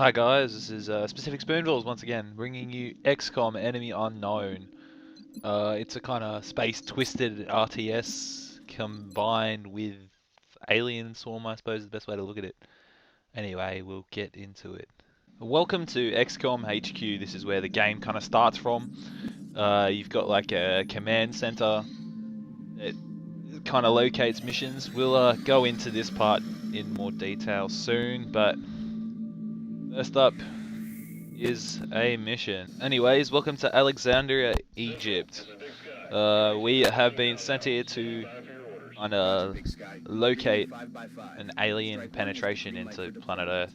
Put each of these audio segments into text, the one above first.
Hi guys, this is Specific Spoonfuls once again, bringing you XCOM Enemy Unknown. It's a kind of space twisted RTS combined with Alien Swarm, I suppose is the best way to look at it. Anyway, we'll get into it. Welcome to XCOM HQ. This is where the game kind of starts from. You've got like a command center that kind of locates missions. We'll go into this part in more detail soon, but first up is a mission. Anyways, welcome to Alexandria, Egypt. We have been sent here to kind of locate an alien penetration into planet Earth.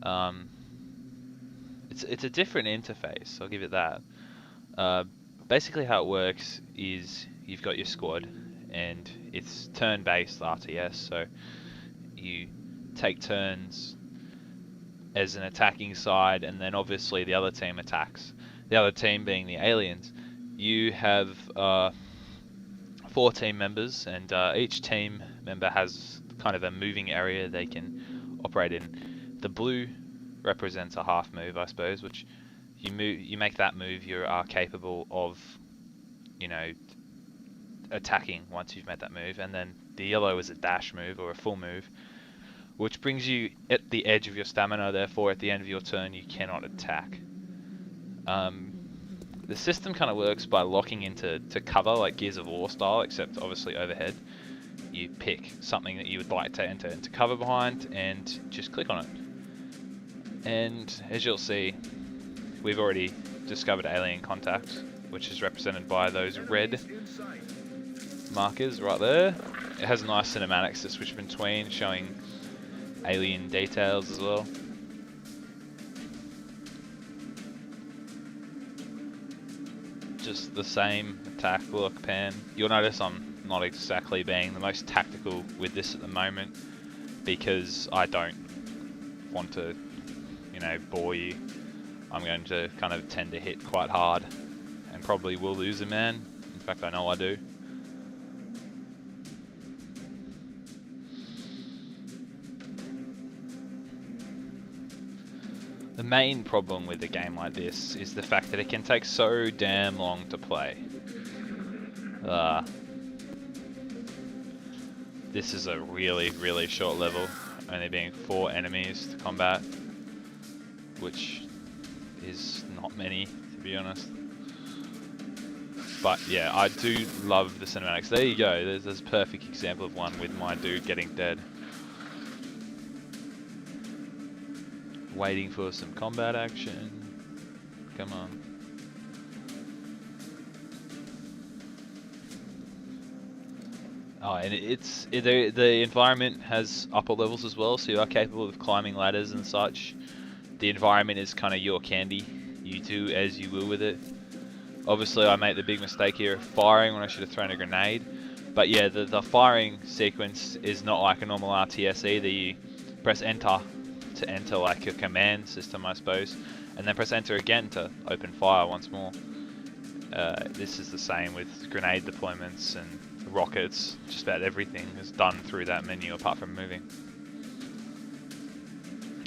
Um, it's a different interface, I'll give it that. Uh, Basically how it works is you've got your squad and it's turn-based RTS, so you take turns as an attacking side, and then obviously the other team attacks. The other team being the aliens. You have 4 team members, and each team member has kind of a moving area they can operate in. The blue represents a half move, I suppose, which you make that move, you are capable of, attacking once you've made that move, and then the yellow is a dash move or a full move, which brings you at the edge of your stamina, therefore at the end of your turn you cannot attack. The system kind of works by locking into cover, like Gears of War style, except obviously overhead. You pick something that you would like to enter into cover behind and just click on it. And as you'll see, we've already discovered alien contact, which is represented by those red markers right there. It has nice cinematics to switch between, showing alien details as well. Just the same attack, look, pan. You'll notice I'm not exactly being the most tactical with this at the moment because I don't want to, bore you. I'm going to kind of tend to hit quite hard and probably will lose a man. In fact, I know I do. The main problem with a game like this is the fact that it can take so damn long to play. This is a really, really short level, only being 4 enemies to combat, which is not many, to be honest. But yeah, I do love the cinematics. There you go, there's a perfect example of one with my dude getting dead. Waiting for some combat action. Come on. Oh, and the environment has upper levels as well, so you are capable of climbing ladders and such. The environment is kind of your candy. You do as you will with it. Obviously, I made the big mistake here of firing when I should have thrown a grenade. But yeah, the firing sequence is not like a normal RTS either. You press enter to enter like a command system, I suppose, and then press enter again to open fire once more. This is the same with grenade deployments and rockets. Just about everything is done through that menu apart from moving.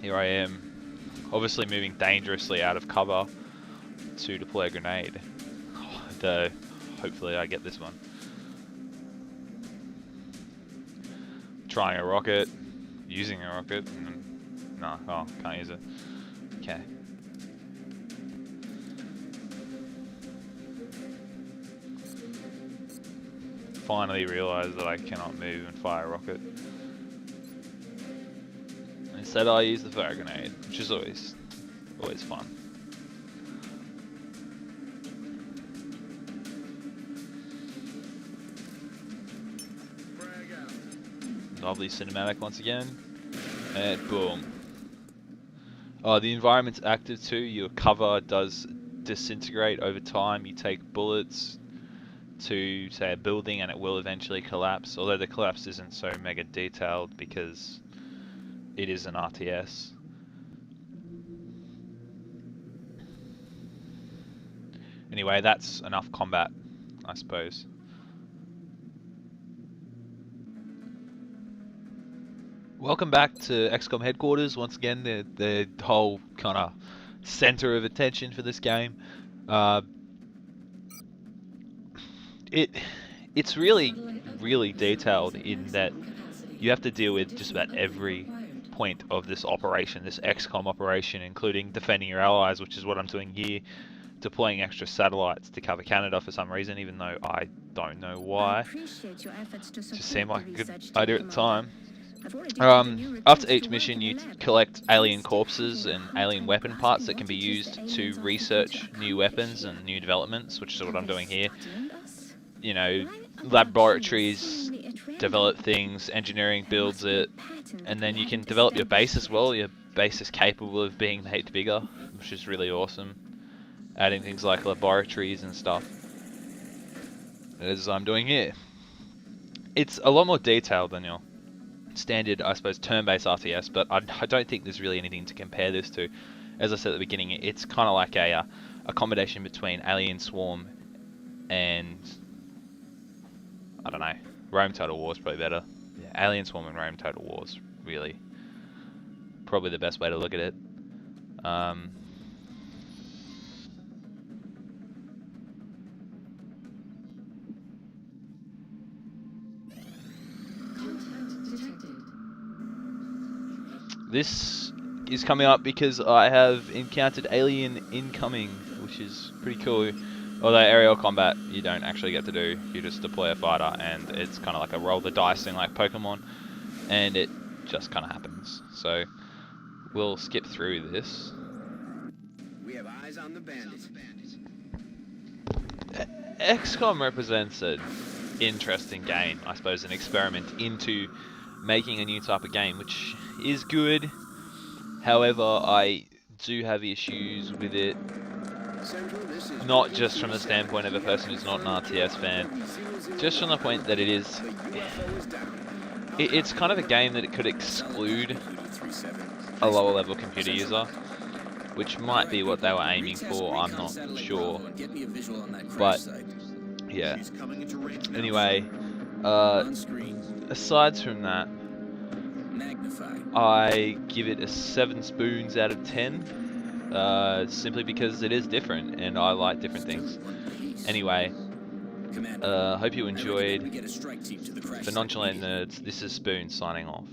Here I am, obviously moving dangerously out of cover to deploy a grenade. Hopefully I get this one. Trying a rocket, using a rocket, no, oh, can't use it. Okay. Finally realised that I cannot move and fire a rocket. Instead I use the fire grenade, which is always fun. Lovely cinematic once again, and boom. Oh, the environment's active too. Your cover does disintegrate over time. You take bullets to, say, a building and it will eventually collapse, although the collapse isn't so mega detailed because it is an RTS. Anyway, that's enough combat, I suppose. Welcome back to XCOM headquarters. Once again, the whole kind of center of attention for this game. Uh, it's really detailed in that you have to deal with just about every point of this operation, this XCOM operation, including defending your allies, which is what I'm doing here, deploying extra satellites to cover Canada for some reason, even though I don't know why. Just seemed like a good idea at the time. After each mission, you collect alien corpses and alien weapon parts that can be used to research new weapons and new developments, which is what I'm doing here. You know, laboratories develop things, engineering builds it, and then you can develop your base as well. Your base is capable of being made bigger, which is really awesome. Adding things like laboratories and stuff, as I'm doing here. It's a lot more detailed than your standard, I suppose, turn-based RTS, but I don't think there's really anything to compare this to. As I said at the beginning, it's kind of like a combination between Alien Swarm and, I don't know, Rome Total War is probably better. Yeah, Alien Swarm and Rome Total War is really probably the best way to look at it. This is coming up because I have encountered alien incoming, which is pretty cool. Although aerial combat you don't actually get to do, you just deploy a fighter and it's kind of like a roll the dice thing like Pokemon, and it just kind of happens. So we'll skip through this. We have eyes on the bandits. XCOM represents an interesting game, I suppose, an experiment into making a new type of game, which is good. However, I do have issues with it, not just from the standpoint of a person who's not an RTS fan, just from the point that it's kind of a game that it could exclude a lower level computer user, which might be what they were aiming for, I'm not sure. But yeah, anyway, aside from that, I give it a 7 spoons out of 10, simply because it is different and I like different things. Anyway, hope you enjoyed. For Nonchalant Nerds, this is Spoon signing off.